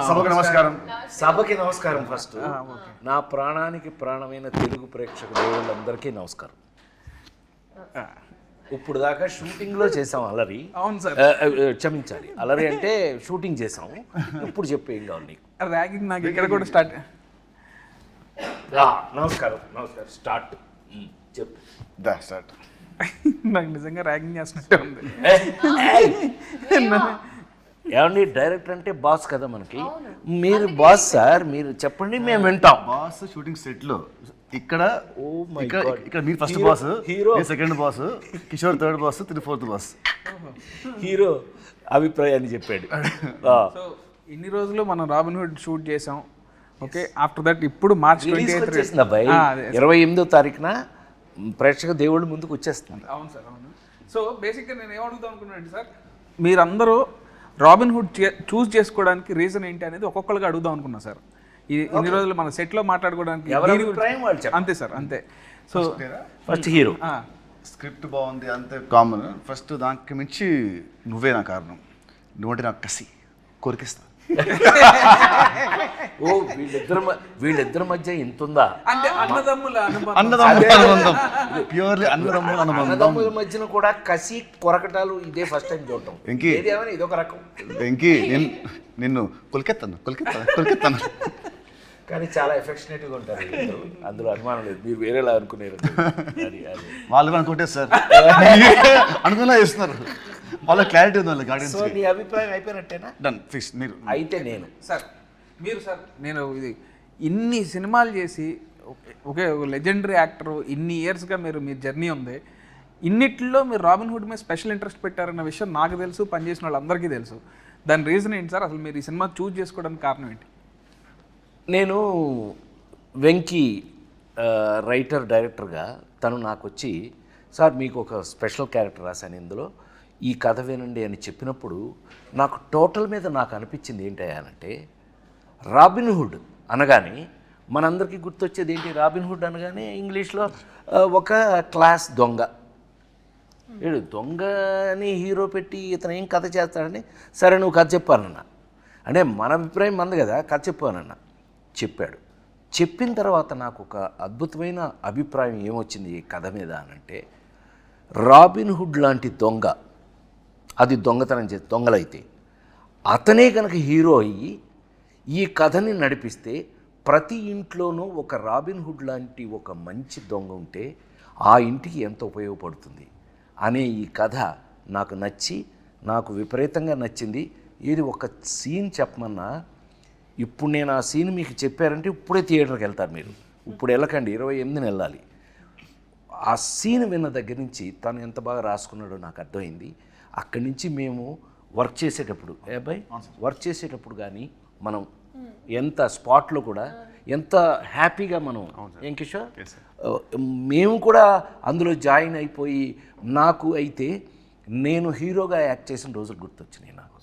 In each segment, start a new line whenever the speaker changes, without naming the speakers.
సభకి నమస్కారం. ఫస్ట్ నా ప్రాణానికి ప్రాణమైన తెలుగు ప్రేక్షక దేవుళ్ళందరికీ నమస్కారం. ఇప్పుడు దాకా షూటింగ్లో చేసాం అలరి.
అవును సార్,
క్షమించాలి, అలరి అంటే షూటింగ్ చేసాం. ఇప్పుడు చెప్పు ఏం కావాలి నీకు?
ర్యాగింగ్ నాకు ఇక్కడ కూడా స్టార్ట్.
నమస్కారం స్టార్ట్ చెప్పు.
స్టార్ట్.
నాకు నిజంగా ర్యాగింగ్ చేస్తున్నట్టే ఉంది.
ఏమండి, డైరెక్టర్ అంటే బాస్ కదా మనకి. మీరు బాస్ సార్, మీరు చెప్పండి మేము వింటాం.
బాస్ షూటింగ్ సెట్ లో ఇక్కడ ఇక్కడ మీరు first boss, hero second boss, Kishore third boss, తిని ఫోర్త్ బాస్.
హీరో అభిప్రాయాన్ని చెప్పాడు.
సో ఇన్ని రోజులు మనం రాబిన్హుడ్ షూట్ చేసాం. ఓకే, ఆఫ్టర్ దట్ ఇప్పుడు మార్చ్
28 అబ్బాయి 28వ తారీఖున ప్రేక్షక దేవుళ్ళు ముందుకు వచ్చేస్తుంది.
అవును సార్, అవును. సో బేసిక్గా నేను ఏమడుగుతాం అనుకున్నాను సార్, మీరందరూ రాబిన్హుడ్ చూస్ చేసుకోవడానికి రీజన్ ఏంటి అనేది ఒక్కొక్కరికి అడుగుదాం అనుకున్నా సార్. ఇన్ని రోజులు మన సెట్లో మాట్లాడుకోవడానికి అంతే సార్, అంతే. సో
ఫస్ట్ హీరో
స్క్రిప్ట్ బాగుంది అంతే కామన్. ఫస్ట్ దానికి మించి నువ్వే నా కారణం. నువ్వంటే నాకు కసి, కోరికిస్తా.
ఓ వీళ్ళిద్దరి మధ్య ఎంత ఉందా?
అంటే అన్నదమ్ముల
అనుబంధం, ప్యూర్లీ
అన్నదమ్ముల మధ్యన కూడా కసి కొరకటాలు ఇదే ఫస్ట్ టైం చూడటం. ఇదొక రకం.
వెంకీ నిన్ను కొలికెత్తాను
కానీ చాలా ఎఫెక్షనేట్గా ఉంటారు అందులో, అనుమానం లేదు. మీరు వేరేలా అనుకునేరు.
వాళ్ళు అనుకుంటే సార్ అనుకున్నా చేస్తున్నారు. వాళ్ళ క్లారిటీ ఉంది వాళ్ళ గార్డెన్స్.
సో నీ అభిప్రాయం అయిపోయినట్టేనా?
Done fix. మీరు
అయితే నేను
సార్, మీరు సార్, నేను ఇది ఇన్ని సినిమాలు చేసి ఒకే లెజెండరీ యాక్టర్, ఇన్ని ఇయర్స్గా మీ జర్నీ ఉంది. ఇన్నిట్లో మీరు రాబిన్హుడ్ మీద స్పెషల్ ఇంట్రెస్ట్ పెట్టారన్న విషయం నాకు తెలుసు, పనిచేసిన వాళ్ళందరికీ తెలుసు. దాని రీజన్ ఏంటి సార్? అసలు మీరు ఈ సినిమా చూస్ చేసుకోవడానికి కారణం ఏంటి?
నేను వెంకీ రైటర్ డైరెక్టర్గా తను నాకు వచ్చి, సార్ మీకు ఒక స్పెషల్ క్యారెక్టర్ రాశాను ఇందులో, ఈ కథ వినండి అని చెప్పినప్పుడు నాకు టోటల్ మీద నాకు అనిపించింది ఏంటంటే, రాబిన్హుడ్ అనగానే మనందరికీ గుర్తొచ్చేది ఏంటి? రాబిన్హుడ్ అనగానే ఇంగ్లీష్లో ఒక క్లాస్ దొంగ. వీడు దొంగని హీరో పెట్టి ఇతను ఏం కథ చేస్తాడని, సరే నువ్వు కథ చెప్పానన్నా, అంటే మన అభిప్రాయం మంది కదా, కథ చెప్పానన్నా. చెప్పాడు. చెప్పిన తర్వాత నాకు ఒక అద్భుతమైన అభిప్రాయం ఏమొచ్చింది ఈ కథ మీద అనంటే, రాబిన్హుడ్ లాంటి దొంగ, అది దొంగతనం చేసి దొంగలైతే అతనే కనుక హీరో అయ్యి ఈ కథని నడిపిస్తే, ప్రతి ఇంట్లోనూ ఒక రాబిన్హుడ్ లాంటి ఒక మంచి దొంగ ఉంటే ఆ ఇంటికి ఎంత ఉపయోగపడుతుంది అనే ఈ కథ నాకు నచ్చి, నాకు విపరీతంగా నచ్చింది. ఇది ఒక సీన్ చెప్పమన్నా, ఇప్పుడు నేను ఆ సీన్ మీకు చెప్పారంటే ఇప్పుడే థియేటర్కి వెళ్తారు మీరు. ఇప్పుడు వెళ్ళకండి, 28న వెళ్ళాలి. ఆ సీన్ విన్న దగ్గర నుంచి తను ఎంత బాగా రాసుకున్నాడో నాకు అర్థమైంది. అక్కడి నుంచి మేము వర్క్ చేసేటప్పుడు, వర్క్ చేసేటప్పుడు కానీ మనం ఎంత స్పాట్లో కూడా ఎంత హ్యాపీగా మనం, ఏం కిషోర్, మేము కూడా అందులో జాయిన్ అయిపోయి, నాకు అయితే నేను హీరోగా యాక్ట్ చేసిన రోజులు గుర్తొచ్చినాయి. నాకు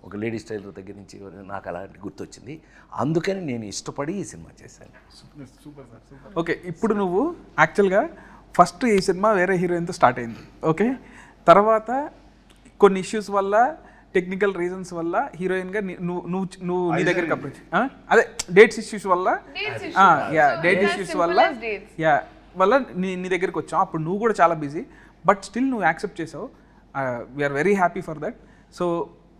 ఒక లేడీ స్టైలర్ దగ్గర నుంచి నాకు అలాంటి గుర్తొచ్చింది. అందుకని నేను ఇష్టపడి ఈ సినిమా చేశాను.
Super sir, super. ఓకే, ఇప్పుడు నువ్వు యాక్చువల్గా ఫస్ట్ ఈ సినిమా వేరే హీరోయిన్తో స్టార్ట్ అయింది. ఓకే, తర్వాత కొన్ని ఇష్యూస్ వల్ల, టెక్నికల్ రీజన్స్ వల్ల హీరోయిన్గా నువ్వు నీ దగ్గరికి అప్రోచ్, అదే డేట్స్ ఇష్యూస్ వల్ల, డేట్ ఇష్యూస్ వల్ల నీ దగ్గరికి వచ్చావు. అప్పుడు నువ్వు కూడా చాలా బిజీ, బట్ స్టిల్ నువ్వు యాక్సెప్ట్ చేసావు. We are very happy for that. So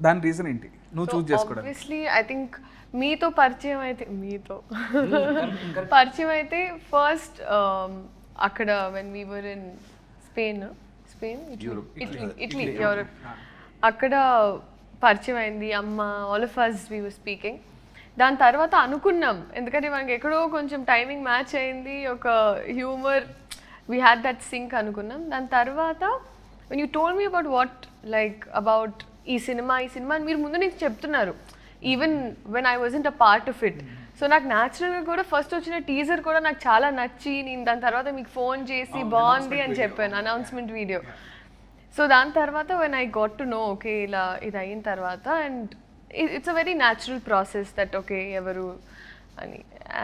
దాని రీజన్ ఏంటి నువ్వు చూస్ చేసుకోవడం?
ఆబ్వియస్లీ ఐ థింక్ మీతో పరిచయం అయితే ఫస్ట్ అక్కడ when we were in Spain, Italy, Europe, అక్కడ పరిచయం అయింది. అమ్మ, all of us we were speaking. దాని తర్వాత అనుకున్నాం, ఎందుకంటే మనకి ఎక్కడో కొంచెం టైమింగ్ మ్యాచ్ అయింది, ఒక humour, we had that sync అనుకున్నాం. దాని తర్వాత when you told me about what like about ఈ సినిమా అని మీరు ముందు నుంచి చెప్తున్నారు, even when I wasn't a part of it. So నాకు న్యాచురల్గా కూడా ఫస్ట్ వచ్చిన టీజర్ కూడా నాకు చాలా నచ్చి, నేను దాని తర్వాత మీకు ఫోన్ చేసి బాగుంది అని చెప్పాను, అనౌన్స్మెంట్ వీడియో. సో దాని తర్వాత when I got to know, okay ఇలా ఇది అయిన తర్వాత, and it's a very natural process that okay ఎవరు అని.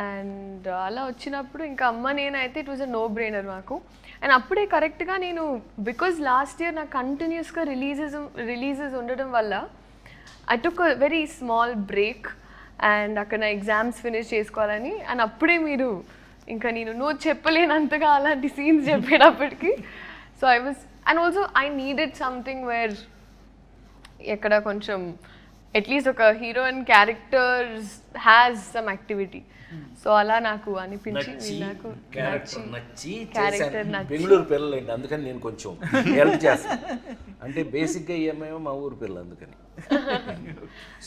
అండ్ అలా వచ్చినప్పుడు ఇంకా అమ్మ నేనైతే it was a no brainer మాకు. అండ్ అప్పుడే కరెక్ట్గా నేను, బికాజ్ లాస్ట్ ఇయర్ నాకు కంటిన్యూస్గా రిలీజెస్ ఉండడం వల్ల I took a very small break and అక్కడ నా ఎగ్జామ్స్ ఫినిష్ చేసుకోవాలని అండ్ అప్పుడే మీరు ఇంకా నేను నువ్వు చెప్పలేనంతగా అలాంటి సీన్స్ చెప్పేటప్పటికి so I was and also I needed something where ఎక్కడ కొంచెం అట్లీస్ట్ ఒక heroine characters has some activity so అలా నాకు అనిపించి నాకు
నచ్చి
క్యారెక్టర్ నచ్చి
బెంగళూరు పిల్లలండి అందుకని నేను కొంచెం హెల్ప్ చేస్తాను అంటే బేసిక్గా ఏమేమో మా ఊరు పిల్లలు అందుకని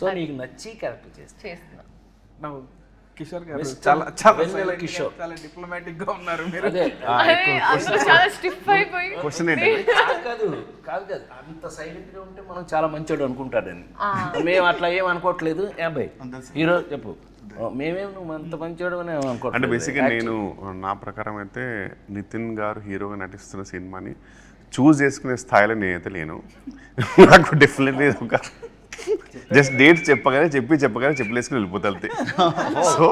సో నీకు నచ్చి క్యారెక్టర్
చేస్తున్నా
నవ్వు కిషోర్ గారు చాలా చాలా
వెన్నెల కిషోర్.
చాలా డిప్లొమాటిక్ గా ఉన్నారు మీరు.
అదే
అందరూ చాలా స్టిఫ్ అయిపోయి
క్వశ్చన్ ఏంటి
కాదు అంత సైలెంట్ గా ఉంటే మనం చాలా మంచోడు అనుకుంటాడని మేము అట్లా ఏం అనుకోవట్లేదు అబ్బాయి హీరో చెప్పు మేమేం నువ్వు అంత మంచోడు అని
అంటే
అనుకోవట్లేదు
బేసిక్గా నేను నా ప్రకారం అయితే నితిన్ గారు హీరోగా నటిస్తున్న సినిమాని చూస్ చేసుకునే స్థాయిలో నేనైతే లేను. నాకు డెఫినెట్లీ ఒక జస్ట్ డేట్స్ చెప్పగానే చెప్పలేసుకుని వెళ్ళిపోతా అంతే. సో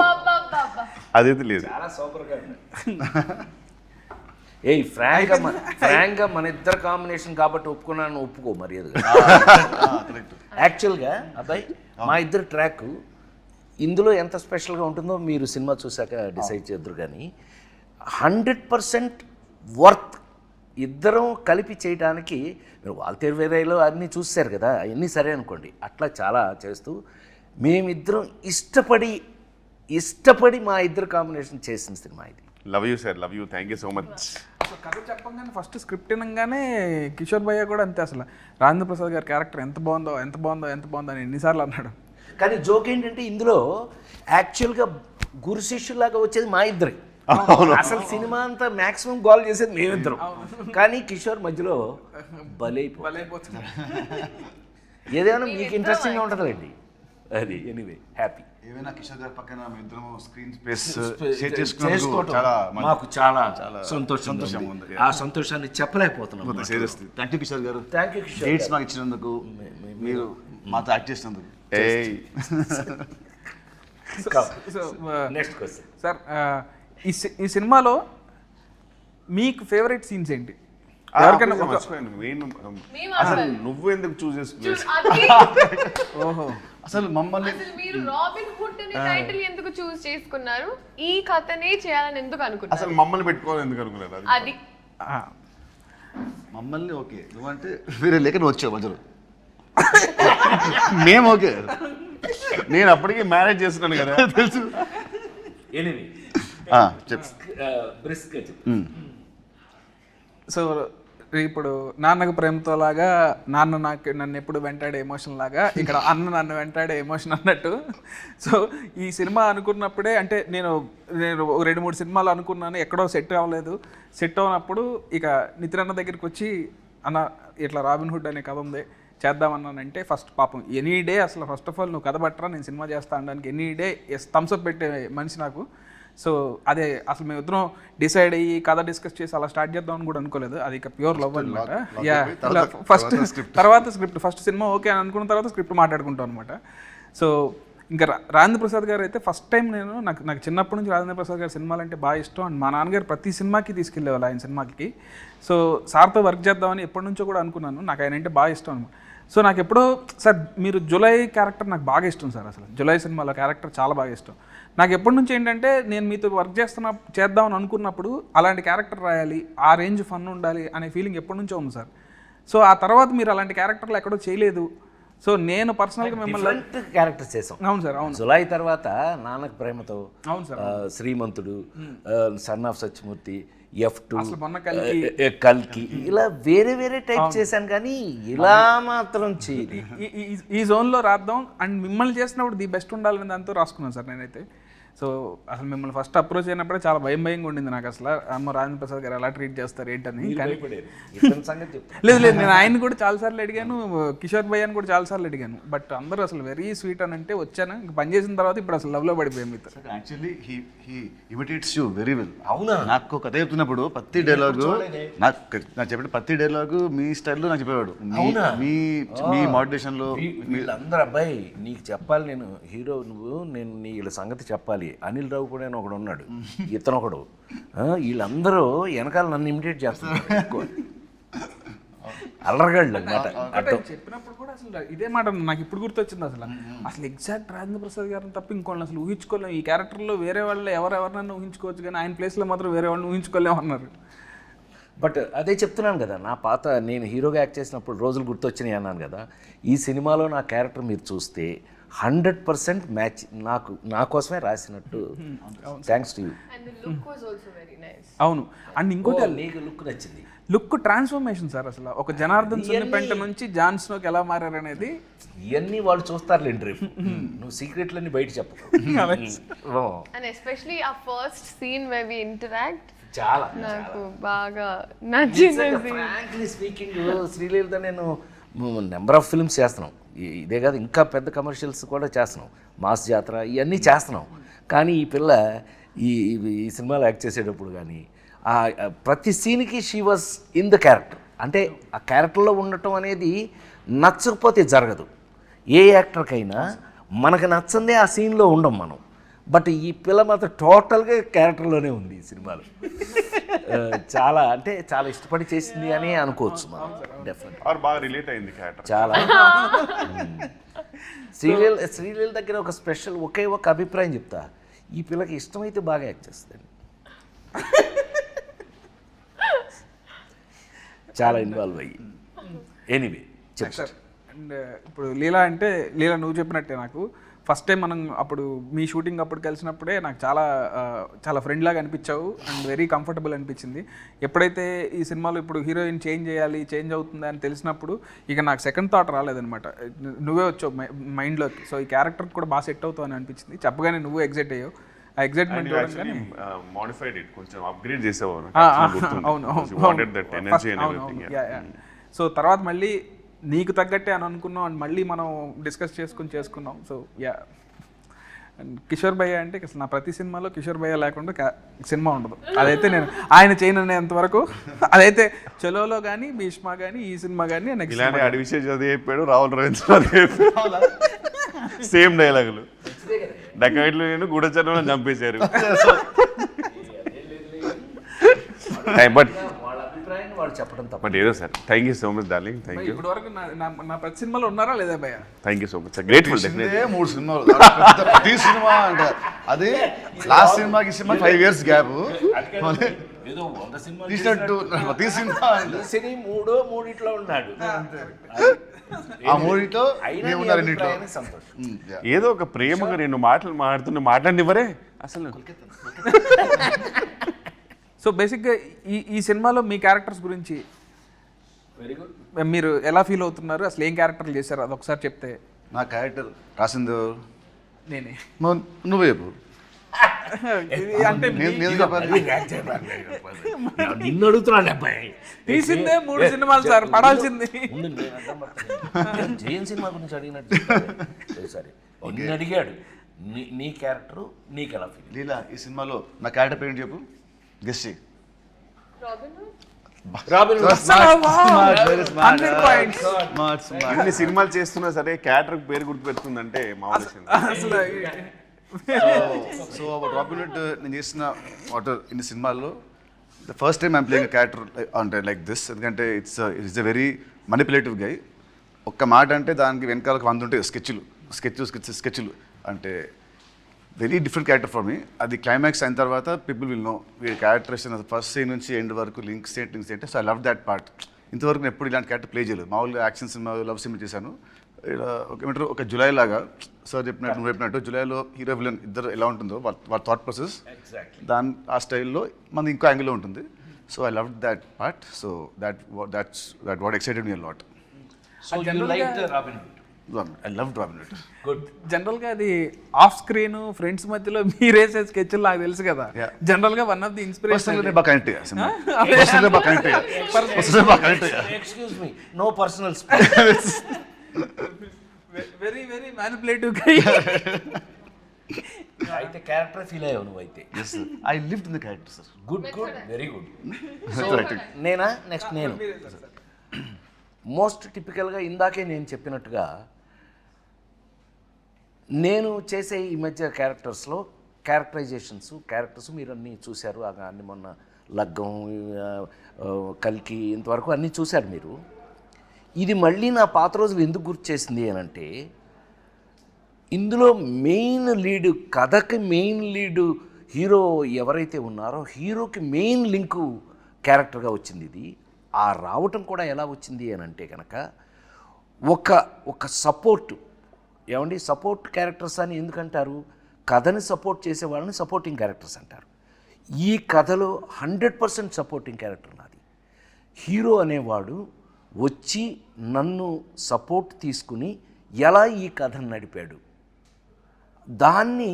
అదైతే లేదు.
చాలా సూపర్ గా ఏయ్ ఫ్రాంక్గా మన ఇద్దరు కాంబినేషన్ కాబట్టి ఒప్పుకున్నాను ఒప్పుకో మర్యాదగా యాక్చువల్గా అబ్బాయి మా ఇద్దరు ట్రాక్ ఇందులో ఎంత స్పెషల్గా ఉంటుందో మీరు సినిమా చూసాక డిసైడ్ చేద్దరు కానీ 100% వర్త్ ఇద్దరం కలిపి చేయడానికి మీరు వాల్తేరు వేరేలో అన్నీ చూశారు కదా అవన్నీ సరే అనుకోండి అట్లా చాలా చేస్తూ మేమిద్దరం ఇష్టపడి మా ఇద్దరు కాంబినేషన్ చేసిన సినిమా ఇది.
Love you sir, love you, thank you so much.
కథ చెప్పంగానే ఫస్ట్ స్క్రిప్ట్ వినగానే కిషోర్ భయ్య కూడా అంతే అసలు రాజేంద్ర ప్రసాద్ గారి క్యారెక్టర్ ఎంత బాగుందో అని ఎన్నిసార్లు అన్నాడు.
కానీ జోక్ ఏంటంటే ఇందులో యాక్చువల్గా గురు శిష్యులాగా వచ్చేది మా ఇద్దరే. అసలు సినిమా అంతా మాక్సిమం గోల్ చేసేది మేమిద్దరం. కానీ కిషోర్ మధ్యలో
బలైపోతుంది.
ఏదైనా మీకు ఇంట్రెస్టింగ్గా ఉంటుందండి అది. ఎనీవే హ్యాపీ
ఏమైనా కిషోర్ గారి పక్కన మేము ఇద్దరం స్క్రీన్ స్పేస్
చేసుకోవటం మాకు చాలా సంతోషం ఉంది. ఆ సంతోషాన్ని చెప్పలేకపోతున్నాం.
థ్యాంక్ యూ కిషోర్ గారు,
థ్యాంక్ యూ కిషోర్.
డేట్స్ మాకు ఇచ్చినందుకు, మీరు మాతో యాక్ట్ చేసినందుకు.
నెక్స్ట్ క్వశ్చన్
సార్, ఈ సినిమాలో మీకు ఫేవరెట్ సీన్స్ ఏంటి? ఎవరికైనా
అసలు నువ్వు ఎందుకు చూస్ చేసుకున్నావు?
ఓహో,
అసలు మమ్మల్ని
మీరు రాబిన్ హుడ్ అనే టైటిల్ ఎందుకు చూస్ చేసుకున్నారు? ఈ కథనే చేయాలని ఎందుకు అనుకున్నారు?
అసలు మమ్మల్ని పెట్టుకోవాలి ఎందుకు అనుకున్నారు?
అది
మమ్మల్ని ఓకే నువ్వంటే వేరే లేక నువ్వు వచ్చావు మధ్యలో. మేము ఓకే,
నేను అప్పటికే మ్యారేజ్ చేస్తున్నాను కదా
తెలుసు.
ఎనీవే
చెప్పు.
బ్రిస్క్
సో ఇప్పుడు నాన్నకు ప్రేమతో లాగా నాన్న నన్ను ఎప్పుడు వెంటాడే ఎమోషన్ లాగా ఇక్కడ అన్న నన్ను వెంటాడే ఎమోషన్ అన్నట్టు. సో ఈ సినిమా అనుకున్నప్పుడే అంటే నేను 2-3 సినిమాలు అనుకున్నాను, ఎక్కడో సెట్ అవ్వలేదు. సెట్ అవ్వనప్పుడు ఇక నితిన్ అన్న దగ్గరికి వచ్చి అన్న ఇట్లా రాబిన్ హుడ్ అనే కథ ఉంది చేద్దామన్నానంటే ఫస్ట్ పాపం ఎనీ డే అసలు ఫస్ట్ ఆఫ్ ఆల్ నువ్వు కథ పట్టరా నేను సినిమా చేస్తా అనడానికి ఎనీ డే థమ్స్అప్ పెట్టే మనిషి నాకు. సో అదే అసలు మేము ఇద్దరం డిసైడ్ అయ్యి కథ డిస్కస్ చేసి అలా స్టార్ట్ చేద్దామని కూడా అనుకోలేదు. అది ఇక ప్యూర్ లవ్ అనమాట. తర్వాత స్క్రిప్ట్ ఫస్ట్ సినిమా ఓకే అని అనుకున్న తర్వాత స్క్రిప్ట్ మాట్లాడుకుంటాం అనమాట. సో ఇంకా రాజేంద్ర ప్రసాద్ గారు అయితే ఫస్ట్ టైం నాకు చిన్నప్పటి నుంచి రాజేంద్ర ప్రసాద్ గారి సినిమాలు అంటే బాగా ఇష్టం. అండ్ మా నాన్నగారు ప్రతి సినిమాకి తీసుకెళ్ళేవాళ్ళు ఆయన సినిమాకి. సో సార్తో వర్క్ చేద్దామని ఎప్పటి నుంచో కూడా అనుకున్నాను. నాకు ఆయన అంటే బాగా ఇష్టం అనమాట. సో నాకు ఎప్పుడో సార్ మీరు జులై క్యారెక్టర్ నాకు బాగా ఇష్టం సార్. అసలు జులై సినిమాలో క్యారెక్టర్ చాలా బాగా ఇష్టం నాకు. ఎప్పటి నుంచి ఏంటంటే నేను మీతో వర్క్ చేద్దామని అనుకున్నప్పుడు అలాంటి క్యారెక్టర్ రాయాలి, ఆ రేంజ్ ఫన్ ఉండాలి అనే ఫీలింగ్ ఎప్పటి నుంచో ఉంది సార్. సో ఆ తర్వాత మీరు అలాంటి క్యారెక్టర్లు ఎక్కడో చేయలేదు. సో నేను పర్సనల్గా మిమ్మల్ని
క్యారెక్టర్ చేసాం.
అవును సార్, అవును.
జులై తర్వాత నాన్నకు ప్రేమతో,
అవును sir,
Srimanthudu, son of Satyamurthy, F2, కల్కి, ఇలా వేరే టైప్ చేశాను కానీ ఇలా మాత్రం చేయలేదు.
ఈ జోన్లో రాద్దాం అండ్ మిమ్మల్ని చేసినప్పుడు ది బెస్ట్ ఉండాలని దాంతో రాసుకున్నాను సార్ నేనైతే. సో అసలు మిమ్మల్ని ఫస్ట్ అప్రోచ్ అయినప్పుడే చాలా భయంగా ఉండింది నాకు. అసలు అమ్మ రాజేంద్ర ప్రసాద్ గారు ఎలా ట్రీట్ చేస్తారు ఏంటని. లేదు నేను ఆయన కూడా చాలాసార్లు అడిగాను, కిషోర్ భయ్యాని కూడా చాలాసార్లు అడిగాను. బట్ అందరూ అసలు వెరీ స్వీట్ అని అంటే వచ్చాను. ఇంక పని చేసిన తర్వాత ఇప్పుడు అసలు లవ్లో పడిపోయాం మీతో.
Actually he imitates you very well. అవునా, నాకు కథ చెప్తున్నప్పుడు ప్రతి డైలాగు నాకు చెప్పిన ప్రతి డైలాగు మీ స్టైల్లో నాకు చెప్పేవాడు. మీ మాడ్యులేషన్లో
వీళ్ళందరూ అబ్బాయి నీకు చెప్పాలి, నేను హీరో నువ్వు, నేను వీళ్ళ సంగతి చెప్పాలి. అనిల్ రావు కూడా ఒకడు ఉన్నాడు, ఇతను ఒకడు, వీళ్ళందరూ వెనకాల నన్ను ఇమిటేట్ చేస్తున్నారు. అల్లరగాళ్ళు అనమాట.
అంటే చెప్పినప్పుడు కూడా అసలు ఇదే మాట నాకు ఇప్పుడు గుర్తొచ్చింది. అసలు ఎగ్జాక్ట్ రాజేంద్ర ప్రసాద్ గారిని తప్ప ఇంకోళ్ళని అసలు ఊహించుకోలేము. ఈ క్యారెక్టర్లో వేరే వాళ్ళు ఎవరెవరినైనా ఊహించుకోవచ్చు, కానీ ఆయన ప్లేస్లో మాత్రం వేరే వాళ్ళని ఊహించుకోలేము అన్నారు.
బట్ అదే చెప్తున్నాను కదా, నా పాత నేను హీరోగా యాక్ట్ చేసినప్పుడు రోజులు గుర్తొచ్చినాయి అన్నాను కదా. ఈ సినిమాలో నా క్యారెక్టర్ మీరు చూస్తే 100% మ్యాచ్ నా కోసమే రాసినట్టు. Thanks to you.
And the look was also very nice.
అవును. అండ్ ఇంకోటి
నీకు లుక్ నచ్చింది.
లుక్ ట్రాన్స్ఫర్మేషన్ సార్, అసలు ఒక జనార్దన్ సున్నిపెంట నుంచి జాన్ స్నోకి ఎలా మారారనేది
ఇవన్నీ వాళ్ళు చూస్తారులేండి రేపు. నువ్వు సీక్రెట్లన్నీ బయట చెప్పు.
And especially our first scene where we interact,
చాలా
నాకు బాగా నచ్చింది.
ఫ్రాంక్లీ స్పీకింగ్ శ్రీలీలతో నేను నెంబర్ ఆఫ్ ఫిల్మ్స్ చేస్తున్నాం. ఇదే కాదు, ఇంకా పెద్ద కమర్షియల్స్ కూడా చేస్తున్నాం, మాస్ జాతర ఇవన్నీ చేస్తున్నాం. కానీ ఈ పిల్ల ఈ ఈ సినిమాలో యాక్ట్ చేసేటప్పుడు కానీ ప్రతి సీన్కి she was in the character. అంటే ఆ క్యారెక్టర్లో ఉండటం అనేది నచ్చకపోతే జరగదు. ఏ యాక్టర్కైనా మనకు నచ్చందే ఆ సీన్లో ఉండం మనం. బట్ ఈ పిల్ల మాత్రం టోటల్గా క్యారెక్టర్లోనే ఉంది ఈ సినిమాలో. చాలా అంటే చాలా ఇష్టపడి చేసింది అని అనుకోవచ్చు మనం. డెఫినెట్
ఆర్ బాగా రిలేట్ అయింది క్యారెక్టర్.
చాలా. శ్రీలీల దగ్గర ఒక స్పెషల్ ఒకే ఒక అభిప్రాయం చెప్తా, ఈ పిల్లకి ఇష్టమైతే బాగా యాక్ట్ చేస్తుంది. చాలా ఇన్వాల్వ్ అయ్యి. Anyway
sir. అండ్ ఇప్పుడు లీలా అంటే, లీలా నువ్వు చెప్పినట్టే నాకు ఫస్ట్ టైం మనం అప్పుడు మీ షూటింగ్ అప్పుడు కలిసినప్పుడే నాకు చాలా చాలా ఫ్రెండ్ లాగా అనిపించావు అండ్ వెరీ కంఫర్టబుల్ అనిపించింది. ఎప్పుడైతే ఈ సినిమాలో ఇప్పుడు హీరోయిన్ చేంజ్ అవుతుంది అని తెలిసినప్పుడు ఇక నాకు సెకండ్ థాట్ రాలేదనమాట. నువ్వే వచ్చావు మైండ్లోకి. సో ఈ క్యారెక్టర్ కూడా బాగా సెట్ అవుతావు అని అనిపించింది. చెప్పగానే నువ్వు ఎగ్జైట్ అయ్యావు. ఆ ఎగ్జైట్మెంట్
మోడిఫైడ్ ఇట్, కొంచెం అప్గ్రేడ్ చేసావు.
సో తర్వాత మళ్ళీ నీకు తగ్గట్టే అని అనుకున్నాం అండ్ మళ్ళీ మనం డిస్కస్ చేసుకున్నాం. So yeah. అండ్ కిషోర్ భయ్య అంటే అసలు నా ప్రతి సినిమాలో కిషోర్ భయ్య లేకుండా సినిమా ఉండదు. అదైతే నేను ఆయన చేయనంత వరకు అదైతే చలోలో కానీ, భీష్మ కానీ, ఈ సినిమా కానీ
ఇలానే అడివిషయం చదివి చెప్పాడు, రాహుల్ రవీంద్ర సేమ్ డైలాగులు. డకాయిట్లు నేను గూఢచర్మలో చంపేశారు. బట్
వాళ్ళు చెప్పడం తప్ప.
బట్ ఏదో sir, thank you so much darling. Thank you.
ఇప్పటి వరకు నా ప్రతి సినిమాలో ఉన్నారా లేదా భయ్య?
Thank you so much, grateful.
3 సినిమాలు ప్రతి సినిమా అంటే అదే లాస్ట్ సినిమాకి 5 years గ్యాప్
ఏదో 100 సినిమాలు
తీసినట్టు ప్రతి సినిమా
సినీ మూడిట్లో ఉన్నాడు.
ఆ మూడిట్లో ఉన్నారు రెండిట్లో.
సంతోషం.
ఏదో ఒక ప్రేమగా రెండు మాటలు మాట్లాడినివ్వరే అసలు.
సో బేసిక్గా ఈ సినిమాలో మీ క్యారెక్టర్స్ గురించి
వెరీ గుడ్.
మీరు ఎలా ఫీల్ అవుతున్నారు, అసలు ఏం క్యారెక్టర్లు చేశారు అది ఒకసారి చెప్తే.
నా క్యారెక్టర్ రాసింది
నేనే.
నువ్వే చెప్పు.
అంటే
నేను చెప్పాలి.
నిన్ను అడుగుతున్నాను అబ్బాయి.
తీసిందే 3 సినిమాలు సార్, పడాల్సింది.
జయన్ సినిమా గురించి అడిగినట్టు సరే నిన్ను అడిగాడు. నీ క్యారెక్టర్ నీకు ఎలా ఫీల్?
లీలా, ఈ సినిమాలో నా క్యారెక్టర్ పేరు చెప్పు, గెస్ చేయి.
అన్ని సినిమాలు చేస్తున్నా సరే క్యారెక్టర్ పేరు గుర్తు పెడుతుందంటే మామూలు.
సో రాబిన్ హుడ్ నేను చేసిన ఇన్ని సినిమాల్లో the first time I'm playing character అంటే లైక్ దిస్. ఎందుకంటే ఇట్స్ ఎ వెరీ మనిపులేటివ్ గై. ఒక్క మాట అంటే దానికి వెనకాల 100 ఉంటాయి స్కెచ్లు అంటే very different character for me. అది క్లైమాక్స్ అయిన తర్వాత పీపుల్ విల్ నో వీడి క్యారెక్టరేషన్ ఫస్ట్ సీన్ నుంచి ఎండ్ వరకు లింక్స్ ఏంటి. So I love that part. ఇంతవరకు నేను ఎప్పుడు ఇలాంటి క్యారెక్టర్ ప్లే చేయలేదు. మామూలుగా యాక్షన్ సినిమా, లవ్ సినిమా చేశాను. ఏమంటారు, ఒక జులై లాగా సార్ చెప్పినట్టు, నువ్వు చెప్పినట్టు జులైలో హీరో విలన్ ఇద్దరు ఎలా ఉంటుందో వాళ్ళ థాట్ ప్రాసెస్ దాని ఆ స్టైల్లో మనది ఇంకో యాంగిల్లో ఉంటుంది. So I love that part. So that's what excited me a lot.
So you liked Robin Hood?
I loved Robin Hood.
Good.
జనరల్గా అది ఆఫ్ స్క్రీన్ ఫ్రెండ్స్ మధ్యలో మీరేసే స్కెచ్లు నాకు తెలుసు కదా. జనరల్గా one of the inspiration.
Personally బాగా కనెక్ట్ అయ్యా సినిమా. Personally బాగా కనెక్ట్ అయ్యా.
Excuse me, no personal space.
Very very manipulative guy.
అయితే క్యారెక్టర్ ఫీల్ అయ్యావు నువ్వు అయితే.
Yes, sir. I lived in the character, sir.
Good, very good.
Correct.
నేనా నెక్స్ట్ నేను మోస్ట్ టిపికల్గా ఇందాకే నేను చెప్పినట్టుగా నేను చేసే ఈ మధ్య క్యారెక్టర్స్ మీరు అన్నీ చూశారు. అన్ని మొన్న లగ్గం, కల్కి ఇంతవరకు అన్నీ చూశారు మీరు. ఇది మళ్ళీ నా పాత రోజులు ఎందుకు గుర్తు చేసింది అని అంటే, ఇందులో మెయిన్ లీడు, కథకి మెయిన్ లీడు హీరో ఎవరైతే ఉన్నారో హీరోకి మెయిన్ లింకు క్యారెక్టర్గా వచ్చింది ఇది. ఆ రావటం కూడా ఎలా వచ్చింది అని అంటే కనుక ఒక సపోర్టు, ఏమండి సపోర్ట్ క్యారెక్టర్స్ అని ఎందుకంటారు? కథని సపోర్ట్ చేసే వాళ్ళని సపోర్టింగ్ క్యారెక్టర్స్ అంటారు. ఈ కథలో 100% సపోర్టింగ్ క్యారెక్టర్ నాది. హీరో అనేవాడు వచ్చి నన్ను సపోర్ట్ తీసుకుని ఎలా ఈ కథను నడిపాడు, దాన్ని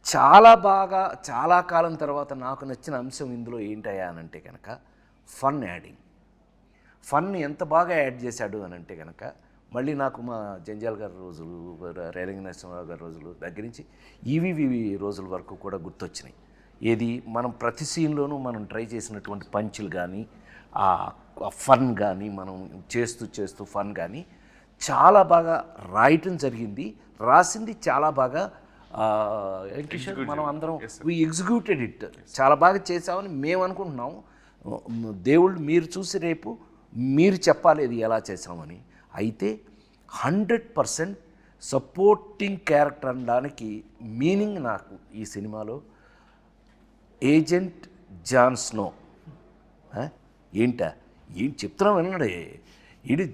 చాలా బాగా చాలా కాలం తర్వాత నాకు నచ్చిన అంశం ఇందులో ఏంటయ్యా అని అంటే కనుక ఫన్ యాడింగ్. ఫన్ ఎంత బాగా యాడ్ చేశాడు అని అంటే కనుక మళ్ళీ నాకు మా జంజాల్ గారి రోజులు, రేలంగి నరసింహరావు గారి రోజులు దగ్గర నుంచి ఈవీవి రోజుల వరకు కూడా గుర్తొచ్చినాయి. ఏది మనం ప్రతి సీన్లోనూ మనం ట్రై చేసినటువంటి పంచులు కానీ, ఆ ఫన్ కానీ, మనం చేస్తూ ఫన్ కానీ చాలా బాగా రాయటం జరిగింది. రాసింది చాలా బాగా కిషోర్, మనం అందరం వీ ఎగ్జిక్యూటెడ్ ఇట్, చాలా బాగా చేసామని మేము అనుకుంటున్నాం. దేవుళ్ళు మీరు చూసి రేపు మీరు చెప్పాలి ఇది ఎలా చేసామని. అయితే 100% సపోర్టింగ్ క్యారెక్టర్ అనడానికి మీనింగ్ నాకు ఈ సినిమాలో ఏజెంట్ జాన్ స్నో. ఏంటా ఏం చెప్తున్నాం విన్నాడే, ఇది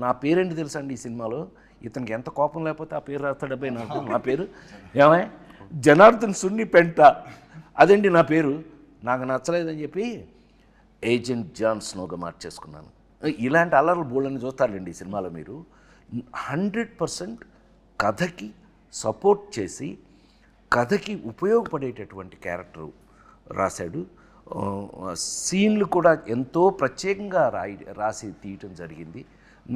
నా పేరేంటి తెలుసా అండి ఈ సినిమాలో? ఇతనికి ఎంత కోపం లేకపోతే ఆ పేరు రాస్తాడబ్బాయి నాకు. నా పేరు ఏమై జనార్దన్ సున్ని పెంట, అదండి నా పేరు. నాకు నచ్చలేదని చెప్పి ఏజెంట్ జాన్ స్నోగా మార్చేసుకున్నాను. ఇలాంటి అల్లర్లు బోళ్ళని చూస్తారండి ఈ సినిమాలో మీరు. 100% కథకి సపోర్ట్ చేసి కథకి ఉపయోగపడేటటువంటి క్యారెక్టర్ రాశాడు. సీన్లు కూడా ఎంతో ప్రత్యేకంగా రాసి తీయటం జరిగింది.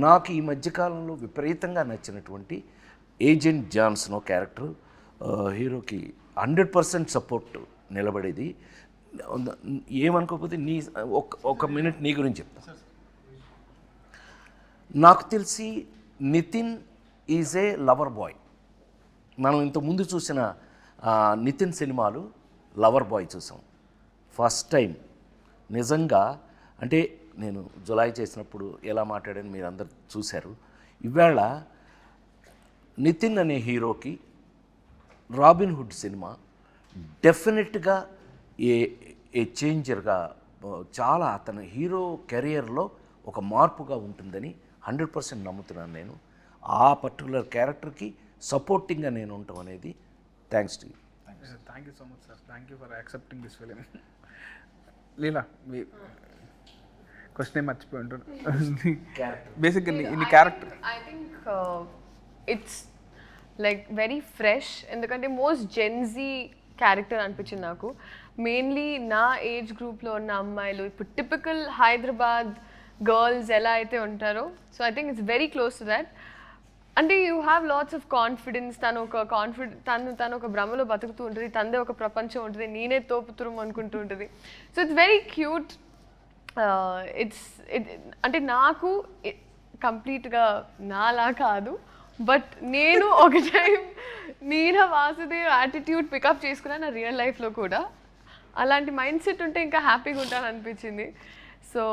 నాకు ఈ మధ్యకాలంలో విపరీతంగా నచ్చినటువంటి ఏజెంట్ జాన్ స్నో క్యారెక్టర్ హీరోకి 100% సపోర్ట్ నిలబడేది. ఏమనుకోకపోతే ఒక మినిట్ నీ గురించి చెప్తా. నాకు తెలిసి Nithin is a lover boy. మనం ఇంతకుముందు చూసిన నితిన్ సినిమాలు లవర్ బాయ్ చూసాం. ఫస్ట్ టైం నిజంగా అంటే నేను జులై చేసినప్పుడు ఎలా మాట్లాడాను మీరు అందరు చూశారు. ఇవాళ నితిన్ అనే హీరోకి రాబిన్ హుడ్ సినిమా డెఫినెట్గా ఏ చేంజర్గా, చాలా అతని హీరో కెరియర్లో ఒక మార్పుగా ఉంటుందని 100% నమ్ముతున్నాను నేను. ఆ పర్టికులర్ క్యారెక్టర్కి సపోర్టింగ్గా నేను ఉండటం అనేది thanks to you.
Thank you so much sir. Thank you for accepting this film. Leela, me question మర్చిపోయి ఉంటాను. బేసిక్గా ఇన్ని character
I think it's like very fresh. ఎందుకంటే మోస్ట్ జెన్జీ క్యారెక్టర్ అనిపించింది నాకు. మెయిన్లీ నా ఏజ్ గ్రూప్లో ఉన్న అమ్మాయిలు, ఇప్పుడు టిపికల్ హైదరాబాద్ గర్ల్స్ ఎలా అయితే ఉంటారో, so I think it's very close to that. అంటే you have lots of confidence. తను ఒక భ్రమలో బతుకుతూ ఉంటుంది, తనదే ఒక ప్రపంచం ఉంటుంది, నేనే తోపుతురం అనుకుంటూ ఉంటుంది. So it's very cute. అంటే నాకు కంప్లీట్గా నాలా కాదు, బట్ నేను ఒక టైం మీరా వాసుదేవ్ యాటిట్యూడ్ పికప్ చేసుకున్నాను నా రియల్ లైఫ్లో కూడా. అలాంటి మైండ్ సెట్ ఉంటే ఇంకా హ్యాపీగా ఉంటాను అనిపించింది. So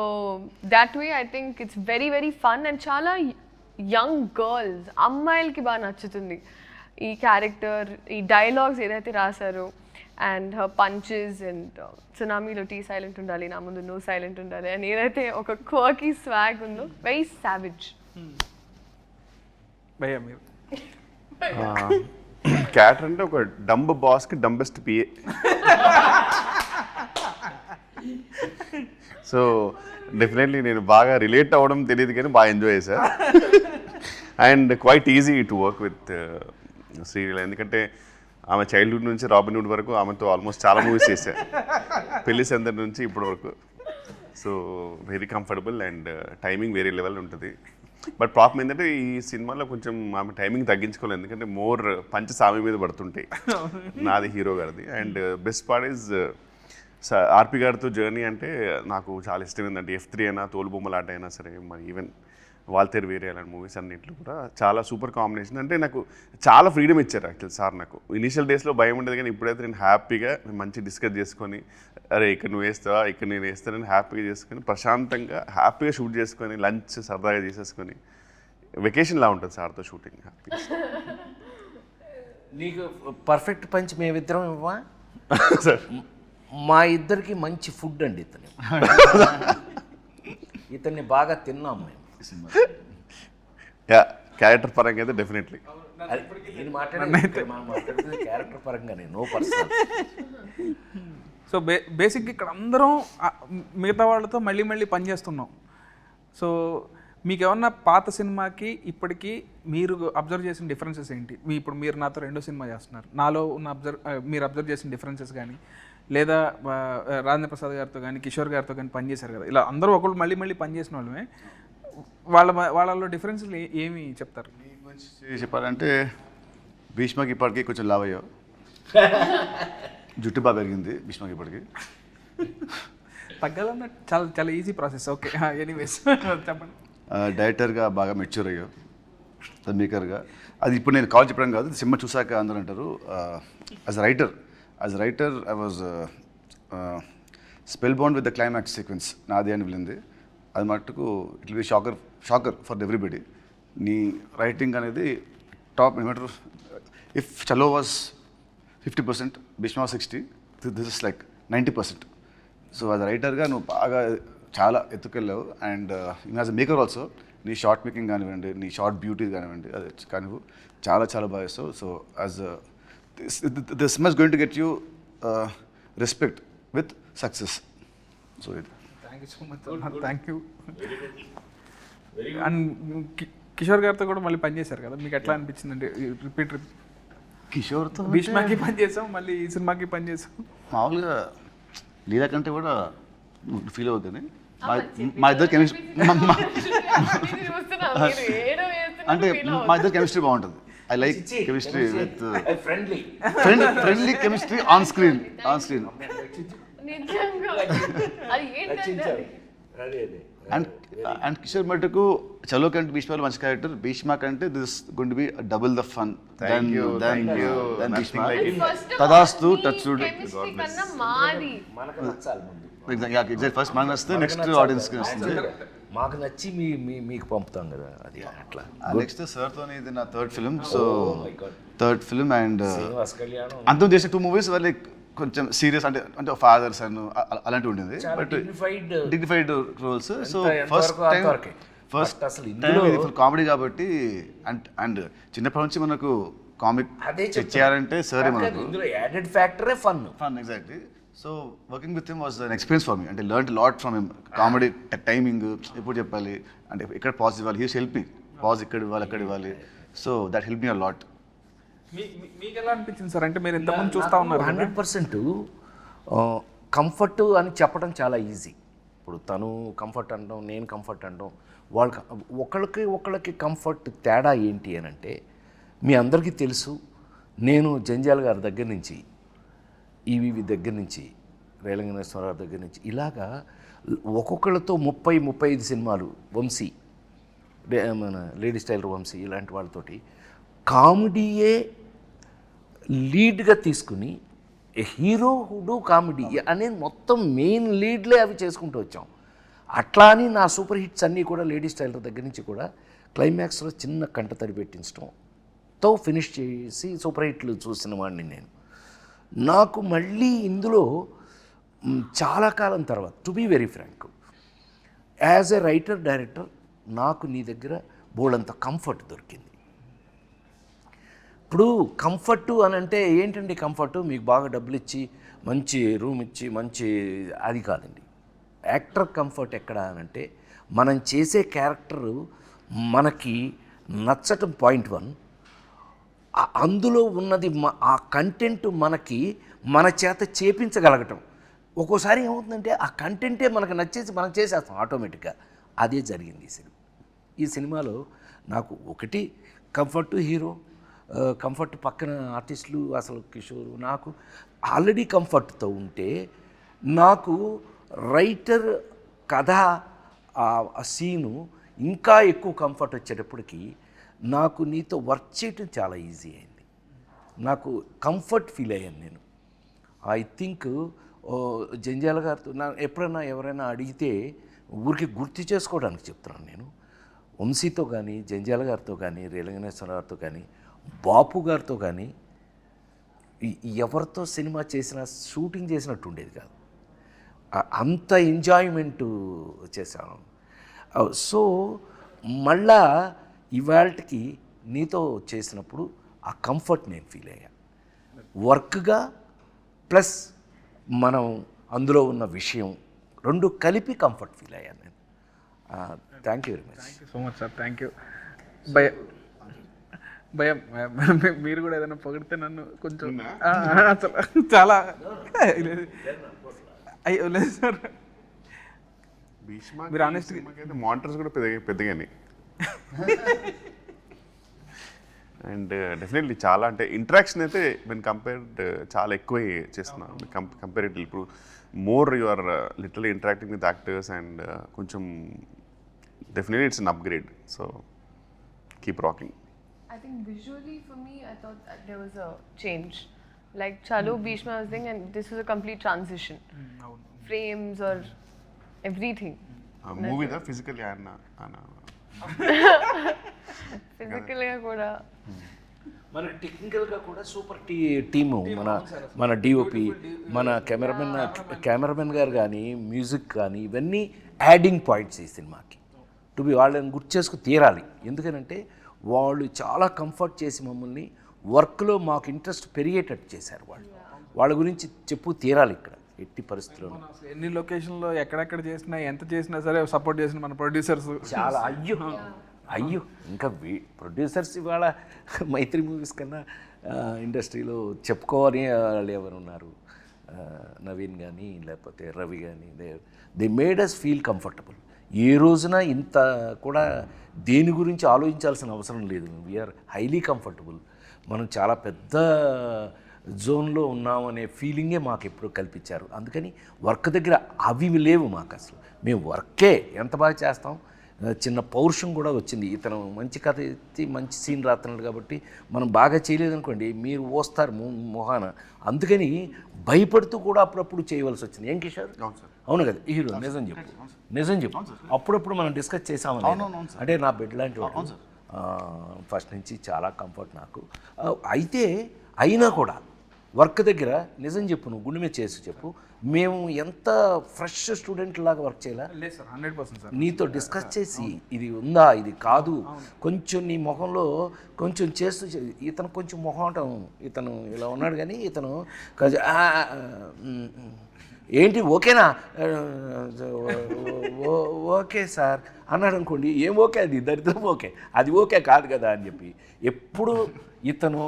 that way I think it's very very fun and చాలా యంగ్ గర్ల్స్, అమ్మాయిలకి బాగా నచ్చుతుంది ఈ క్యారెక్టర్. ఈ డైలాగ్స్ ఏదైతే రాశారో అండ్ హర్ పంచెస్ అండ్ సునామీలో టీ సైలెంట్ ఉండాలి, నా ముందు నో సైలెంట్ ఉండాలి అని ఏదైతే ఒక క్వర్కీ స్వాగ్ ఉందో, వెరీ సావిజ్.
భయ్యా మీరు
క్యారెక్టర్ అంటే ఒక డంబ్ బాస్కి డంబెస్ట్ పిఏ. సో డెఫినెట్లీ నేను బాగా రిలేట్ అవ్వడం తెలియదు కానీ బాగా ఎంజాయ్ చేశా. And quiet easy to work with Sreeleela, ఎందుకంటే ఆమె చైల్డ్హుడ్ నుంచి రాబిన్హుడ్ వరకు ఆమెతో ఆల్మోస్ట్ చాలా మూవీస్ చేశా, పెళ్లి సందడి నుంచి ఇప్పటి వరకు. So very comfortable and timing వేరే లెవెల్ ఉంటుంది. బట్ ప్రాబ్లం ఏంటంటే ఈ సినిమాలో కొంచెం ఆమె టైమింగ్ తగ్గించుకోలేదు, ఎందుకంటే మోర్ పంచెస్ ఆమె మీద పడుతుంటాయి, నాది హీరో గారిది. అండ్ బెస్ట్ పార్ట్ ఈజ్ ఆర్పి గారితో జర్నీ అంటే నాకు చాలా ఇష్టం. ఏంటంటే F3 అయినా, తోలుబొమ్మలాట అయినా సరే, మరి ఈవెన్ వాల్తేరు వేరే అలాంటి మూవీస్ అన్నింటిలో కూడా చాలా సూపర్ కాంబినేషన్. అంటే నాకు చాలా ఫ్రీడమ్ ఇచ్చారు యాక్చువల్ సార్. నాకు ఇనీషియల్ డేస్లో భయం ఉండేది, కానీ ఇప్పుడైతే నేను హ్యాపీగా మంచి డిస్కస్ చేసుకొని, అరే ఇక్కడ నువ్వు వేస్తావా, ఇక్కడ నేను వేస్తానని హ్యాపీగా చేసుకొని, ప్రశాంతంగా హ్యాపీగా షూట్ చేసుకొని, లంచ్ సరదాగా చేసేసుకొని, వెకేషన్లా ఉంటుంది సార్తో షూటింగ్ హ్యాపీగా.
నీకు పర్ఫెక్ట్ పంచ్ మేమిద్దరం ఇవ్వా
సార్
మా ఇద్దరికి మంచి ఫుడ్ అండి ఇతన్ని బాగా తిన్నాం మేము.
యా క్యారెక్టర్ పరంగా అయితే డెఫినెట్లీ.
నేను మాట్లాడేది క్యారెక్టర్ పరంగానే, నో పర్సనల్.
సో బేసిక్గా ఇక్కడ అందరం మిగతా వాళ్ళతో మళ్ళీ మళ్ళీ పనిచేస్తున్నాం. సో మీకు ఏమన్నా పాత సినిమాకి ఇప్పటికీ మీరు అబ్జర్వ్ చేసిన డిఫరెన్సెస్ ఏంటి? ఇప్పుడు మీరు నాతో రెండో సినిమా చేస్తున్నారు, నాలో ఉన్న మీరు అబ్జర్వ్ చేసిన డిఫరెన్సెస్ కానీ, లేదా రాజేంద్ర ప్రసాద్ గారితో కానీ కిషోర్ గారితో కానీ పనిచేశారు కదా, ఇలా అందరూ ఒకళ్ళు మళ్ళీ మళ్ళీ పనిచేసిన వాళ్ళమే, వాళ్ళలో డిఫరెన్స్లు ఏమి చెప్తారు?
నీ గురించి చెప్పాలంటే భీష్మకి ఇప్పటికీ కొంచెం లావ్ అయ్యావు, జుట్టు బాగా పెరిగింది భీష్మకి ఇప్పటికి.
తగ్గాలన్న చాలా చాలా ఈజీ ప్రాసెస్. ఓకే ఎనీవేస్ చెప్పండి.
డైరెక్టర్గా బాగా మెచ్యూర్ అయ్యావు, మేకర్గా. అది ఇప్పుడు నేను కాల్ చెప్పడం కాదు, సినిమా చూసాక అందరూ అంటారు. As writer I was spell bound with the climax sequence నాది అని వెళ్ళింది. అది మట్టుకు it will be shocker for everybody. నీ రైటింగ్ అనేది టాప్. ఏమంటారు, if Chalo was 50%, Bheeshma 60, this is like 90%. So as రైటర్గా నువ్వు బాగా చాలా ఎత్తుకెళ్ళావు. And as a maker also నీ షార్ట్ మేకింగ్ కానివ్వండి, నీ షార్ట్ బ్యూటీ కానివ్వండి, అది కానివ్వు చాలా చాలా బాగా చేస్తావు. So as this cinema is going to get you respect with success. So ఇది.
Thank you so much. Thank you. And Kishore గారితో కూడా మళ్ళీ పనిచేశారు కదా, మీకు ఎట్లా అనిపించింది? అంటే రిపీట్
కిషోర్తో
భీష్మకి పనిచేసాం, మళ్ళీ ఈ సినిమాకి పనిచేసాం.
మామూలుగా లీలా కంటే కూడా ఫీల్ అవుతుంది. మా ఇద్దరు కెమిస్ట్రీ అంటే మా ఇద్దరు కెమిస్ట్రీ బాగుంటుంది. I like chemistry with friendly chemistry on screen. And Kishore మటుకు చలో కంటే భీష్మలో మంచి క్యారెక్టర్, భీష్మ కంటే this going to be double the fun then Bheeshma. తదాస్తు టచ్వుడ్. ఫస్ట్ మనకు వస్తే నెక్స్ట్ ఆడియన్స్కి వస్తుంది.
మాకు నచ్చి మీకు పంపుతాం కదా, అది అట్లా.
నెక్స్ట్ సార్తో ఇది నా third film. So third film and
కళ్యాణం
అంతం చేసిన 2 మూవీస్ వల్ల కొంచెం సీరియస్, అంటే ఫాదర్స్ అండ్ అలాంటివి ఉండింది, but dignified roles. So first
అసలు
టైం ఫుల్ కామెడీ కాబట్టి. అండ్ చిన్నప్పటి నుంచి మనకు కామిక్ చేయాలంటే సరే మనకు
యాడెడ్ ఫ్యాక్టరే fun.
Exactly. So working with him was an experience for me. అంటే learn lot from him. Comedy timing ఎప్పుడు చెప్పాలి, అంటే ఎక్కడ పాజ్ ఇవ్వాలి, హీ హెల్ప్ మీ. పాజ్ ఇక్కడ ఇవ్వాలి, అక్కడ ఇవ్వాలి. So that help me a lot.
మీకు ఎలా అనిపించింది సార్? అంటే మీరు ఎంతమంది చూస్తూ ఉన్నారు?
100% కంఫర్ట్ అని చెప్పడం చాలా ఈజీ. ఇప్పుడు తను కంఫర్ట్ అంటాం, నేను కంఫర్ట్ అంటాం. ఒకళ్ళకి కంఫర్ట్ తేడా ఏంటి అని అంటే, మీ అందరికీ తెలుసు, నేను జంజాల్ గారి దగ్గర నుంచి, ఈవీవి దగ్గర నుంచి, రేలంగనేశ్వరరావు దగ్గర నుంచి, ఇలాగా ఒక్కొక్కళ్ళతో 30-35 సినిమాలు, వంశీ, మన లేడీస్ టైలర్ వంశీ, ఇలాంటి వాళ్ళతోటి కామెడీయే లీడ్గా తీసుకుని హీరో హుడు కామెడీ అనే మొత్తం మెయిన్ లీడ్లే అవి చేసుకుంటూ వచ్చాం. అట్లా అని నా సూపర్ హిట్స్ అన్నీ కూడా లేడీస్ టైలర్ దగ్గర నుంచి కూడా క్లైమాక్స్లో చిన్న కంట తడి పెట్టించడంతో ఫినిష్ చేసి సూపర్ హిట్లు చూసిన వాడిని నేను. నాకు మళ్ళీ ఇందులో చాలా కాలం తర్వాత, to be very frank, as a writer director నాకు నీ దగ్గర బోల్డంత కంఫర్ట్ దొరికింది. ఇప్పుడు కంఫర్టు అని అంటే ఏంటండి కంఫర్టు? మీకు బాగా డబ్బులు ఇచ్చి మంచి రూమ్ ఇచ్చి మంచి, అది కాదండి. యాక్టర్ కంఫర్ట్ ఎక్కడ అని అంటే, మనం చేసే క్యారెక్టరు మనకి నచ్చటం పాయింట్ 1, అందులో ఉన్నది ఆ కంటెంట్ మనకి మన చేత చేపించగలగటం. ఒక్కోసారి ఏమవుతుందంటే ఆ కంటెంటే మనకు నచ్చేసి మనం చేసేస్తాం ఆటోమేటిక్గా. అదే జరిగింది ఈ సినిమాలో. నాకు ఒకటి కంఫర్ట్ హీరో, కంఫర్ట్ పక్కన ఆర్టిస్టులు, అసలు కిషోర్, నాకు ఆల్రెడీ కంఫర్ట్తో ఉంటే, నాకు రైటర్ కథ ఆ సీను ఇంకా ఎక్కువ కంఫర్ట్ వచ్చేటప్పటికి నాకు నీతో వర్క్ చేయటం చాలా ఈజీ అయింది. నాకు కంఫర్ట్ ఫీల్ అయ్యాను నేను. ఐ థింక్ జంజాల గారితో ఎప్పుడైనా ఎవరైనా అడిగితే ఊరికి గుర్తు చేసుకోవడానికి చెప్తున్నాను నేను. వంశీతో కానీ, జంజాల గారితో కానీ, రేలంగనేశ్వర గారితో కానీ, బాపు గారితో కానీ ఎవరితో సినిమా చేసినా షూటింగ్ చేసినట్టు ఉండేది కాదు. అంత ఎంజాయ్మెంట్ చేశాను. సో మళ్ళా ఇవాళకి నీతో చేసినప్పుడు ఆ కంఫర్ట్ నేను ఫీల్ అయ్యా. వర్క్గా ప్లస్ మనం అందులో ఉన్న విషయం రెండు కలిపి కంఫర్ట్ ఫీల్ అయ్యాను నేను. Thank you very much.
Thank you so much sir. Thank you. భయం మీరు కూడా ఏదైనా పొగిడితే నన్ను కొంచెం అసలు చాలా అయ్యో లేదు సార్.
భీష్మ
మీరు honest
మానిటర్స్ కూడా పెద్దగానే అండ్ డెఫినెట్లీ చాలా అంటే ఇంటరాక్షన్ అయితే నేను కంపేర్డ్ చాలా ఎక్కువ చేస్తున్నాను కంపేరిటివ్. ఇప్పుడు more you are literally interacting with actors and కొంచెం definitely it's an upgrade. So keep rocking.
I think visually for me, I thought that there was a change. Like Chalo Bhishma was thing, and this was a complete transition. Frames or everything.
మూవీదా physically ఆయన
Physically కూడా.
మన టెక్నికల్గా కూడా super team. మన DOP, మన cameraman గారు కానీ, మ్యూజిక్ కానీ, ఇవన్నీ యాడింగ్ పాయింట్స్ ఈ సినిమాకి. టు బి వాళ్ళని గుర్తు చేసుకు తీరాలి. ఎందుకనంటే వాళ్ళు చాలా కంఫర్ట్ చేసి మమ్మల్ని వర్క్లో మాకు ఇంట్రెస్ట్ పెరిగేటట్టు చేశారు. వాళ్ళ గురించి చెప్పు తీరాలి ఇక్కడ ఎట్టి పరిస్థితుల్లో.
ఎన్ని లొకేషన్లో ఎక్కడెక్కడ చేసినా ఎంత చేసినా సరే సపోర్ట్ చేసిన మన ప్రొడ్యూసర్స్
చాలా అయ్యో ఇంకా ప్రొడ్యూసర్స్ ఇవాళ మైత్రి మూవీస్ కన్నా ఇండస్ట్రీలో చెప్పుకోవాలి వాళ్ళు ఎవరు ఉన్నారు. నవీన్ కానీ లేకపోతే రవి కానీ they made us feel comfortable. ఏ రోజున ఇంత కూడా దేని గురించి ఆలోచించాల్సిన అవసరం లేదు. We are highly comfortable. మనం చాలా పెద్ద జోన్లో ఉన్నామనే ఫీలింగే మాకు ఎప్పుడు కల్పించారు. అందుకని వర్క్ దగ్గర అవి లేవు మాకు అసలు. మేము వర్కే ఎంత బాగా చేస్తాం. చిన్న పౌరుషం కూడా వచ్చింది. ఇతను మంచి కథ ఎత్తి మంచి సీన్ రాస్తున్నాడు కాబట్టి మనం బాగా చేయలేదనుకోండి మీరు వస్తారు మొహాన. అందుకని భయపడుతూ కూడా అప్పుడప్పుడు చేయవలసి వచ్చింది. ఏం కిషోర్? అవును కదా హీరో? నిజం చెప్పు. అప్పుడప్పుడు మనం డిస్కస్ చేసామని. అంటే నా బెడ్ లాంటి వాడు ఫస్ట్ నుంచి చాలా కంఫర్ట్ నాకు. అయితే అయినా కూడా వర్క్ దగ్గర నిజం చెప్పు, నువ్వు గుండె మీద చేసి చెప్పు, మేము ఎంత ఫ్రెష్ స్టూడెంట్ లాగా వర్క్ చేయాలా?
లేదు సార్, 100% సార్.
నీతో డిస్కస్ చేసి ఇది ఉందా ఇది కాదు కొంచెం నీ మొహంలో కొంచెం చేస్తూ ఇతను కొంచెం మొహం ఇతను ఇలా ఉన్నాడు కానీ ఇతను ఏంటి ఓకేనా ఓకే సార్ అన్నాడు అనుకోండి. ఏం ఓకే అది దరిద్రం ఓకే, అది ఓకే కాదు కదా అని చెప్పి ఎప్పుడు ఇతను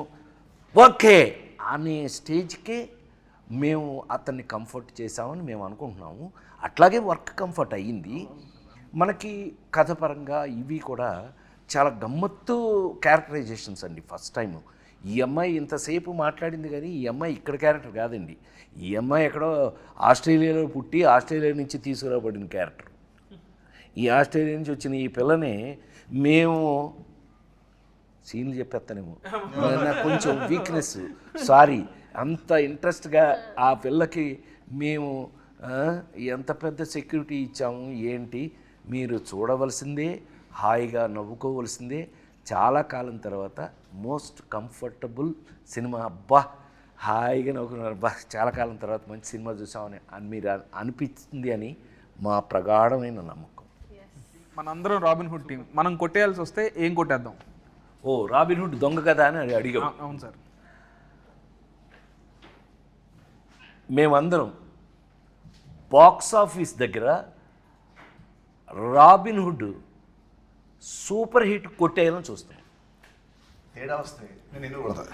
ఓకే అనే స్టేజ్కే మేము అతన్ని కంఫర్ట్ చేసామని మేము అనుకుంటున్నాము. అట్లాగే వర్క్ కంఫర్ట్ అయ్యింది మనకి. కథ పరంగా ఇవి కూడా చాలా గమ్మత్తు క్యారెక్టరైజేషన్స్ అండి. ఫస్ట్ టైం ఈ అమ్మాయి ఇంతసేపు మాట్లాడింది కానీ ఈ అమ్మాయి ఇక్కడ క్యారెక్టర్ కాదండి. ఈ అమ్మాయి ఎక్కడో ఆస్ట్రేలియాలో పుట్టి ఆస్ట్రేలియా నుంచి తీసుకురాబడిన క్యారెక్టర్. ఈ ఆస్ట్రేలియా నుంచి వచ్చిన ఈ పిల్లని మేము సీన్లు చెప్పేస్తానేమో, నాకు కొంచెం వీక్నెస్, సారీ. అంత ఇంట్రెస్ట్గా ఆ పిల్లకి మేము ఎంత పెద్ద సెక్యూరిటీ ఇచ్చాము ఏంటి మీరు చూడవలసిందే, హాయిగా నవ్వుకోవలసిందే. చాలా కాలం తర్వాత మోస్ట్ కంఫర్టబుల్ సినిమా. అబ్బా హాయిగా నవ్వుకున్నారు, అబ్బా చాలా కాలం తర్వాత మంచి సినిమా చూసామని మీరు అనిపించింది అని మా ప్రగాఢమైన నమ్మకం.
మనందరం రాబిన్ హుడ్ టీం. మనం కొట్టేయాల్సి వస్తే ఏం కొట్టేద్దాం?
ఓ రాబిన్ హుడ్ దొంగ కదా అని అడిగాం.
అవును సార్.
మేమందరం బాక్స్ ఆఫీస్ దగ్గర రాబిన్ హుడ్ సూపర్ హిట్ కొట్టేయాలని చూస్తాం.
తేడా వస్తాయి నేను ఎందుకు కొడతా?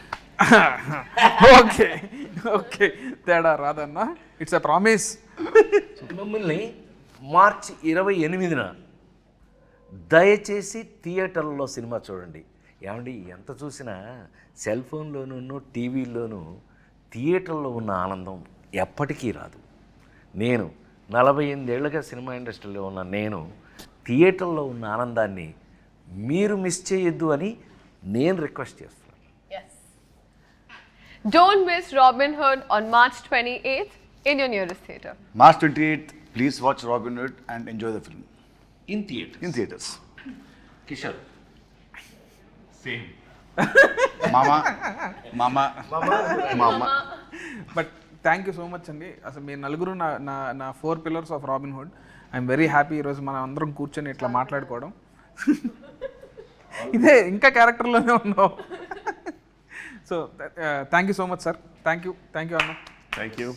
ఓకే ఓకే, తేడా రాదన్నా, ఇట్స్ ఎ ప్రామిస్.
మిమ్మల్ని మార్చి 28న దయచేసి థియేటర్లో సినిమా చూడండి. ఏమండి ఎంత చూసినా సెల్ ఫోన్లోనూ టీవీల్లోనూ థియేటర్లో ఉన్న ఆనందం ఎప్పటికీ రాదు. నేను 48 ఏళ్ళుగా సినిమా ఇండస్ట్రీలో ఉన్న నేను థియేటర్లో ఉన్న ఆనందాన్ని మీరు మిస్ చేయొద్దు అని నేను రిక్వెస్ట్ చేస్తున్నాను.
Yes. Don't miss Robin Hood on March 28th in your nearest theatre.
March 28th, please watch Robin Hood and enjoy the film
in theatre.
in theaters.
Kishore
Mama, mama.
మా అమ్మ
but thank you so much అండి. అసలు మీరు నలుగురు నా నా నా 4 pillars of robin hood. I'm very happy ఈరోజు మనం అందరం కూర్చొని ఇట్లా మాట్లాడుకోవడం. ఇదే ఇంకా క్యారెక్టర్లోనే ఉన్నావు. So thank you so much sir. Thank you అన్న.
Thank you